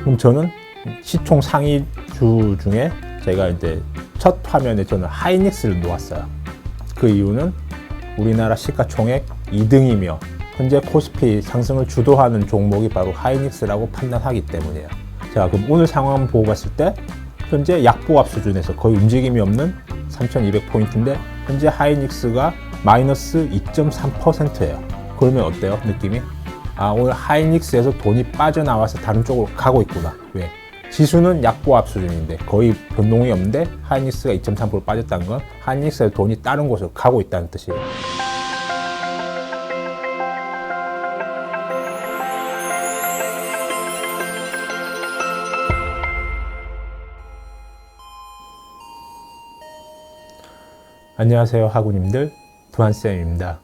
그럼 저는 시총 상위주 중에 제가 이제 첫 화면에 저는 하이닉스를 놓았어요. 그 이유는 우리나라 시가총액 2등이며 현재 코스피 상승을 주도하는 종목이 바로 하이닉스라고 판단하기 때문이에요. 자, 그럼 오늘 상황 보고 봤을 때 현재 약보합 수준에서 거의 움직임이 없는 3200포인트인데 현재 하이닉스가 마이너스 2.3%예요. 그러면 어때요? 느낌이? 아, 오늘 하이닉스에서 돈이 빠져나와서 다른 쪽으로 가고 있구나. 왜? 지수는 약보합 수준인데 거의 변동이 없는데 하이닉스가 2.3% 빠졌다는 건 하이닉스에서 돈이 다른 곳으로 가고 있다는 뜻이에요. 안녕하세요, 학우님들. 두한쌤입니다.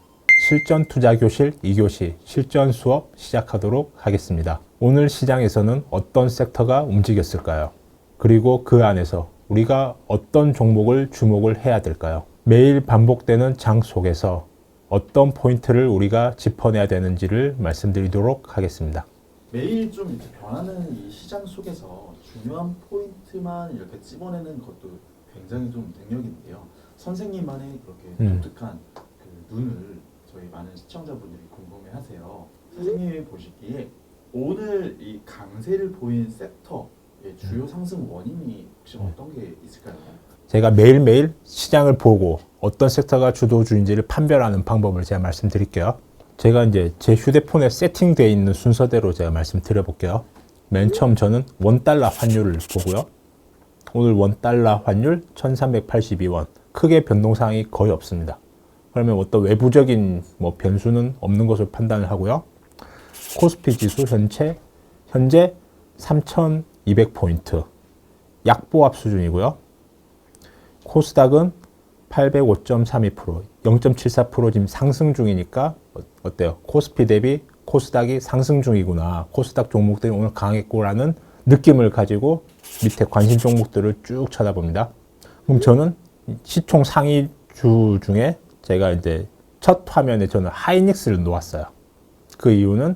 실전 투자 교실 2교시 실전 수업 시작하도록 하겠습니다. 오늘 시장에서는 어떤 섹터가 움직였을까요? 그리고 그 안에서 우리가 어떤 종목을 주목을 해야 될까요? 매일 반복되는 장 속에서 어떤 포인트를 우리가 짚어내야 되는지를 말씀드리도록 하겠습니다. 매일 좀 이렇게 변하는 이 시장 속에서 중요한 포인트만 이렇게 찝어내는 것도 굉장히 좀 능력인데요. 선생님만의 그렇게 독특한 그 눈을 저희 많은 시청자분들이 궁금해하세요. 선생님이 보시기에 오늘 이 강세를 보인 섹터의 주요 상승 원인이 혹시 어떤 게 있을까요? 제가 매일매일 시장을 보고 어떤 섹터가 주도주인지를 판별하는 방법을 제가 말씀드릴게요. 제가 이제 제 휴대폰에 세팅되어 있는 순서대로 제가 말씀드려볼게요. 맨 처음 저는 원달러 환율을 보고요. 오늘 원달러 환율 1382원. 크게 변동사항이 거의 없습니다. 그러면 어떤 외부적인 변수는 없는 것으로 판단을 하고요. 코스피 지수 현재 3200포인트. 약보합 수준이고요. 코스닥은 805.32%, 0.74% 지금 상승 중이니까 어때요? 코스피 대비 코스닥이 상승 중이구나. 코스닥 종목들이 오늘 강했구라는 느낌을 가지고 밑에 관심 종목들을 쭉 쳐다봅니다. 그럼 저는 시총 상위주 중에 제가 이제 첫 화면에 저는 하이닉스를 놓았어요. 그 이유는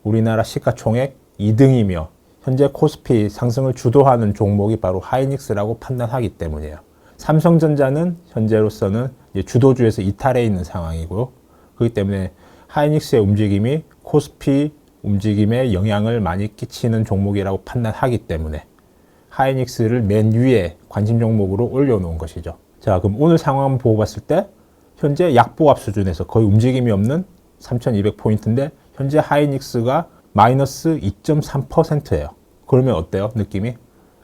우리나라 시가총액 2등이며 현재 코스피 상승을 주도하는 종목이 바로 하이닉스라고 판단하기 때문이에요. 삼성전자는 현재로서는 이제 주도주에서 이탈해 있는 상황이고 그렇기 때문에 하이닉스의 움직임이 코스피 움직임에 영향을 많이 끼치는 종목이라고 판단하기 때문에 하이닉스를 맨 위에 관심 종목으로 올려놓은 것이죠. 자, 그럼 오늘 상황 보고 봤을 때 현재 약보합 수준에서 거의 움직임이 없는 3200포인트인데 현재 하이닉스가 마이너스 2.3%예요. 그러면 어때요? 느낌이?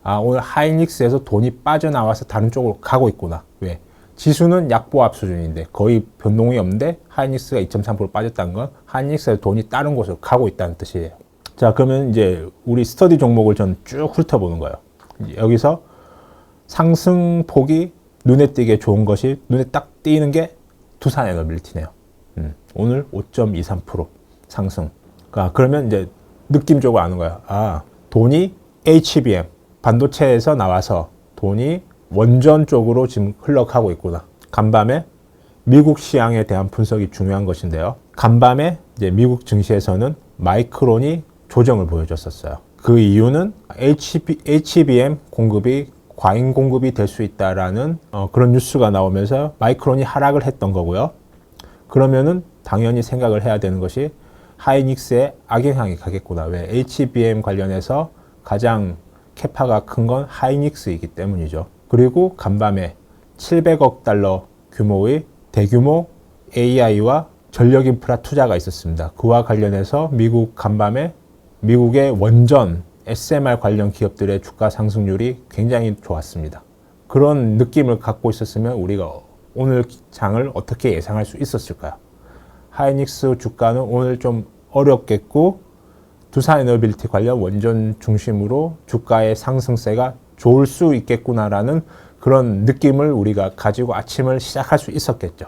아, 오늘 하이닉스에서 돈이 빠져나와서 다른 쪽으로 가고 있구나. 왜? 지수는 약보합 수준인데 거의 변동이 없는데 하이닉스가 2.3% 빠졌다는 건 하이닉스에서 돈이 다른 곳으로 가고 있다는 뜻이에요. 자, 그러면 이제 우리 스터디 종목을 전 쭉 훑어보는 거예요. 여기서 상승폭이 눈에 띄게 좋은 것이 눈에 딱 띄는 게 두산에너빌리티네요. 오늘 5.23% 상승. 그러면 이제 느낌적으로 아는 거야. 아, 돈이 HBM 반도체에서 나와서 돈이 원전 쪽으로 지금 흘러가고 있구나. 간밤에 미국 시장에 대한 분석이 중요한 것인데요. 간밤에 이제 미국 증시에서는 마이크론이 조정을 보여줬었어요. 그 이유는 HBM 공급이 과잉 공급이 될 수 있다라는 그런 뉴스가 나오면서 마이크론이 하락을 했던 거고요. 그러면은 당연히 생각을 해야 되는 것이 하이닉스의 악영향이 가겠구나. 왜? HBM 관련해서 가장 캐파가 큰 건 하이닉스이기 때문이죠. 그리고 간밤에 700억 달러 규모의 대규모 AI와 전력 인프라 투자가 있었습니다. 그와 관련해서 간밤에 미국의 원전 SMR 관련 기업들의 주가 상승률이 굉장히 좋았습니다. 그런 느낌을 갖고 있었으면 우리가 오늘 장을 어떻게 예상할 수 있었을까요? 하이닉스 주가는 오늘 좀 어렵겠고 두산에너빌리티 관련 원전 중심으로 주가의 상승세가 좋을 수 있겠구나라는 그런 느낌을 우리가 가지고 아침을 시작할 수 있었겠죠.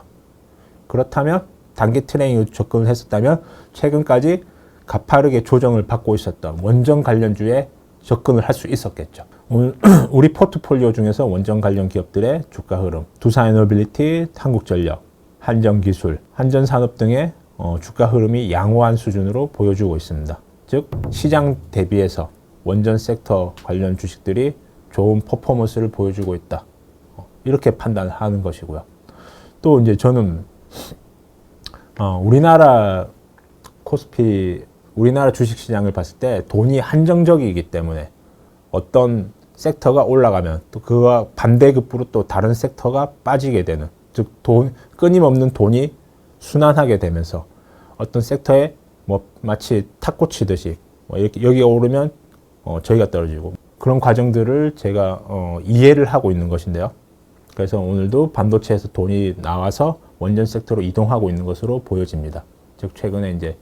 그렇다면 단기 트레이닝으로 접근을 했었다면 최근까지 가파르게 조정을 받고 있었던 원전 관련주에 접근을 할 수 있었겠죠. 오늘 우리 포트폴리오 중에서 원전 관련 기업들의 주가 흐름, 두산에너빌리티, 한국전력, 한전기술, 한전산업 등의 주가 흐름이 양호한 수준으로 보여주고 있습니다. 즉 시장 대비해서 원전 섹터 관련 주식들이 좋은 퍼포먼스를 보여주고 있다. 이렇게 판단하는 것이고요. 또 이제 저는 우리나라 코스피, 우리나라 주식시장을 봤을 때 돈이 한정적이기 때문에 어떤 섹터가 올라가면 또 그와 반대급부로 또 다른 섹터가 빠지게 되는, 즉 끊임없는 돈이 순환하게 되면서 어떤 섹터에 뭐 마치 탁구 치듯이 이렇게 여기가 오르면 저희가 떨어지고, 그런 과정들을 제가 이해를 하고 있는 것인데요. 그래서 오늘도 반도체에서 돈이 나와서 원전 섹터로 이동하고 있는 것으로 보여집니다. 즉 최근에 이제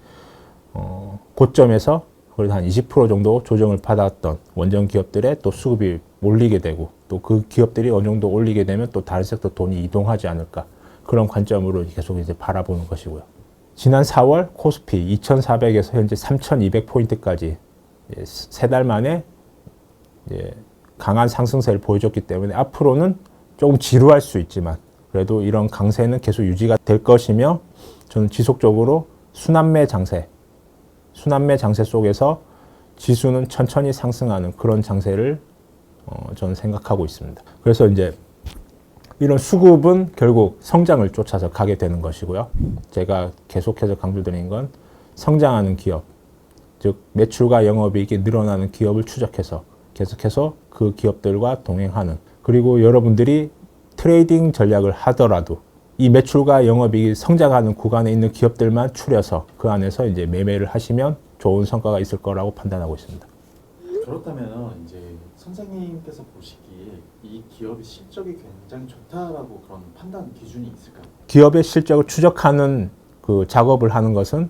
고점에서 그래도 한 20% 정도 조정을 받았던 원전 기업들의 또 수급이 몰리게 되고, 또 그 기업들이 어느 정도 올리게 되면 또 다른 섹터 돈이 이동하지 않을까, 그런 관점으로 계속 이제 바라보는 것이고요. 지난 4월 코스피 2,400에서 현재 3,200포인트까지 3달 만에 강한 상승세를 보여줬기 때문에 앞으로는 조금 지루할 수 있지만 그래도 이런 강세는 계속 유지가 될 것이며, 저는 지속적으로 순환매 장세 속에서 지수는 천천히 상승하는 그런 장세를 저는 생각하고 있습니다. 그래서 이제 이런 수급은 결국 성장을 쫓아서 가게 되는 것이고요. 제가 계속해서 강조드린 건 성장하는 기업, 즉 매출과 영업이익이 늘어나는 기업을 추적해서 계속해서 그 기업들과 동행하는, 그리고 여러분들이 트레이딩 전략을 하더라도 이 매출과 영업이익이 성장하는 구간에 있는 기업들만 추려서 그 안에서 이제 매매를 하시면 좋은 성과가 있을 거라고 판단하고 있습니다. 그렇다면 이제 선생님께서 보시기에 이 기업의 실적이 굉장히 좋다라고 그런 판단 기준이 있을까요? 기업의 실적을 추적하는 그 작업을 하는 것은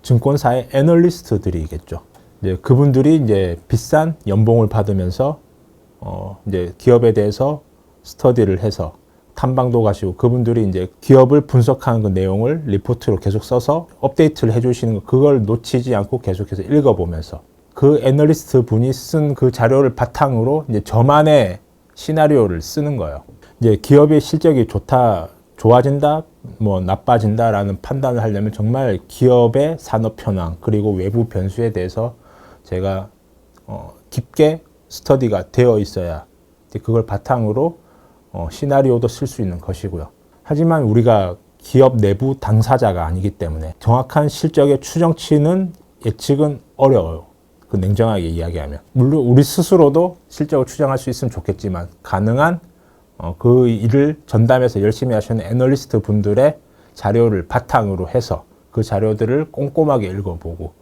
증권사의 애널리스트들이겠죠. 이제 그분들이 이제 비싼 연봉을 받으면서 이제 기업에 대해서 스터디를 해서 탐방도 가시고, 그분들이 이제 기업을 분석하는 그 내용을 리포트로 계속 써서 업데이트를 해주시는 거, 그걸 놓치지 않고 계속해서 읽어보면서 그 애널리스트 분이 쓴 그 자료를 바탕으로 이제 저만의 시나리오를 쓰는 거예요. 이제 기업의 실적이 좋아진다, 뭐 나빠진다라는 판단을 하려면 정말 기업의 산업 현황 그리고 외부 변수에 대해서 제가 깊게 스터디가 되어 있어야 그걸 바탕으로 시나리오도 쓸 수 있는 것이고요. 하지만 우리가 기업 내부 당사자가 아니기 때문에 정확한 실적의 추정치는 예측은 어려워요. 그 냉정하게 이야기하면. 물론 우리 스스로도 실적을 추정할 수 있으면 좋겠지만, 가능한 그 일을 전담해서 열심히 하시는 애널리스트 분들의 자료를 바탕으로 해서 그 자료들을 꼼꼼하게 읽어보고,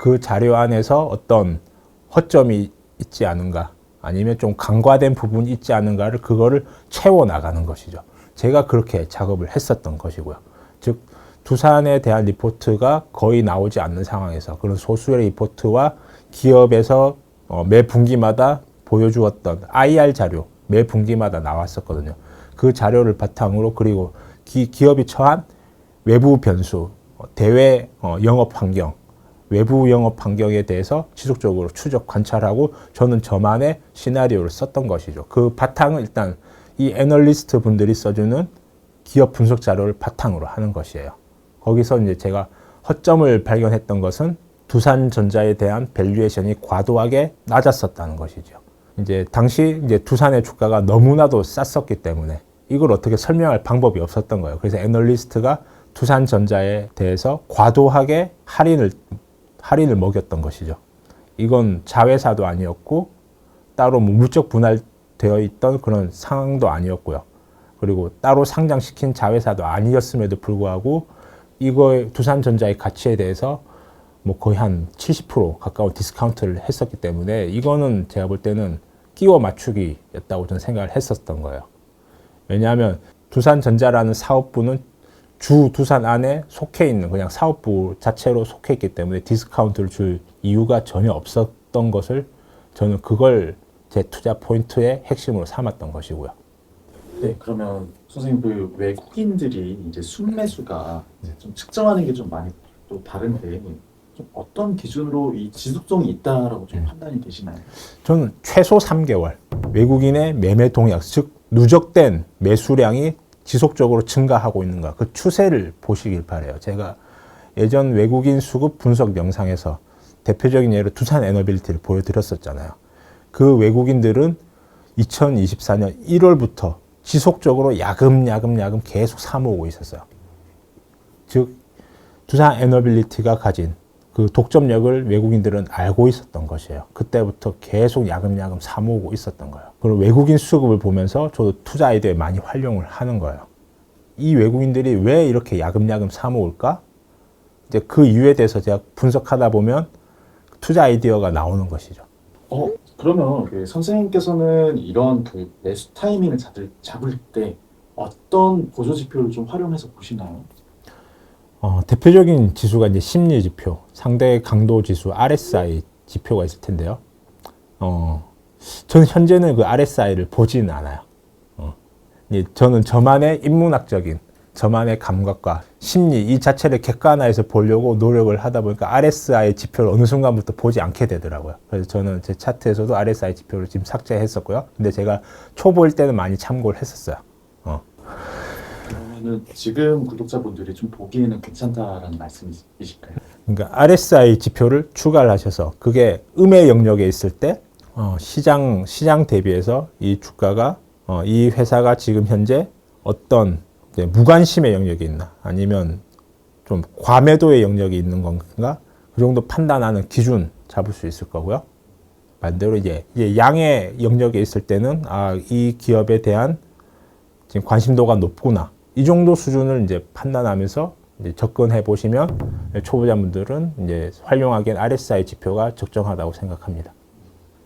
그 자료 안에서 어떤 허점이 있지 않은가, 아니면 좀 간과된 부분이 있지 않은가를 그거를 채워나가는 것이죠. 제가 그렇게 작업을 했었던 것이고요. 즉 두산에 대한 리포트가 거의 나오지 않는 상황에서 그런 소수의 리포트와 기업에서 매 분기마다 보여주었던 IR 자료, 매 분기마다 나왔었거든요. 그 자료를 바탕으로, 그리고 기업이 처한 외부 변수, 대외 영업 환경, 외부 영업 환경에 대해서 지속적으로 추적 관찰하고 저는 저만의 시나리오를 썼던 것이죠. 그 바탕은 일단 이 애널리스트 분들이 써주는 기업 분석 자료를 바탕으로 하는 것이에요. 거기서 이제 제가 허점을 발견했던 것은 두산전자에 대한 밸류에이션이 과도하게 낮았었다는 것이죠. 이제 당시 이제 두산의 주가가 너무나도 쌌었기 때문에 이걸 어떻게 설명할 방법이 없었던 거예요. 그래서 애널리스트가 두산전자에 대해서 과도하게 할인을 먹였던 것이죠. 이건 자회사도 아니었고 따로 물적 분할되어 있던 그런 상황도 아니었고요. 그리고 따로 상장시킨 자회사도 아니었음에도 불구하고 이거의 두산전자의 가치에 대해서 뭐 거의 한 70% 가까운 디스카운트를 했었기 때문에 이거는 제가 볼 때는 끼워 맞추기였다고 저는 생각을 했었던 거예요. 왜냐하면 두산전자라는 사업부는 주 두산 안에 속해 있는 그냥 사업부 자체로 속해 있기 때문에 디스카운트를 줄 이유가 전혀 없었던 것을 저는 그걸 제 투자 포인트의 핵심으로 삼았던 것이고요. 네, 그러면 선생님 그 외국인들이 이제 순매수가 좀 측정하는 게 좀 많이 또 다른데 좀 어떤 기준으로 이 지속성이 있다라고 좀 판단이 되시나요? 저는 최소 3개월 외국인의 매매 동향, 즉 누적된 매수량이 지속적으로 증가하고 있는가, 그 추세를 보시길 바라요. 제가 예전 외국인 수급 분석 영상에서 대표적인 예로 두산 에너빌리티를 보여드렸었잖아요. 그 외국인들은 2024년 1월부터 지속적으로 야금야금 계속 사모으고 있었어요. 즉 두산 에너빌리티가 가진 그 독점력을 외국인들은 알고 있었던 것이에요. 그때부터 계속 야금야금 사모으고 있었던 거예요. 그리고 외국인 수급을 보면서 저도 투자 아이디어에 많이 활용을 하는 거예요. 이 외국인들이 왜 이렇게 야금야금 사모을까? 이제 그 이유에 대해서 제가 분석하다 보면 투자 아이디어가 나오는 것이죠. 그러면 그 선생님께서는 이런 그 매수 타이밍을 잡을 때 어떤 보조 지표를 좀 활용해서 보시나요? 대표적인 지수가 이제 심리 지표, 상대 강도 지수, RSI 지표가 있을 텐데요. 저는 현재는 그 RSI를 보지는 않아요. 저는 저만의 인문학적인, 저만의 감각과 심리 이 자체를 객관화해서 보려고 노력을 하다 보니까 RSI 지표를 어느 순간부터 보지 않게 되더라고요. 그래서 저는 제 차트에서도 RSI 지표를 지금 삭제했었고요. 근데 제가 초보일 때는 많이 참고를 했었어요. 그러면은 지금 구독자분들이 좀 보기에는 괜찮다라는 말씀이실까요? 그러니까 RSI 지표를 추가를 하셔서 그게 음의 영역에 있을 때 시장 대비해서 이 주가가 이 회사가 지금 현재 어떤 무관심의 영역이 있나 아니면 좀 과매도의 영역이 있는 건가 그 정도 판단하는 기준 잡을 수 있을 거고요. 반대로 이제 양의 영역에 있을 때는 이 기업에 대한 지금 관심도가 높구나 이 정도 수준을 이제 판단하면서 이제 접근해 보시면 초보자분들은 이제 활용하기엔 RSI 지표가 적정하다고 생각합니다.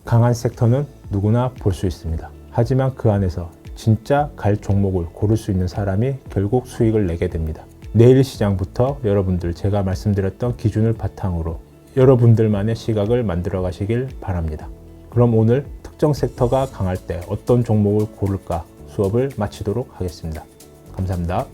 강한 섹터는 누구나 볼 수 있습니다. 하지만 그 안에서 진짜 갈 종목을 고를 수 있는 사람이 결국 수익을 내게 됩니다. 내일 시장부터 여러분들 제가 말씀드렸던 기준을 바탕으로 여러분들만의 시각을 만들어 가시길 바랍니다. 그럼 오늘 특정 섹터가 강할 때 어떤 종목을 고를까 수업을 마치도록 하겠습니다. 감사합니다.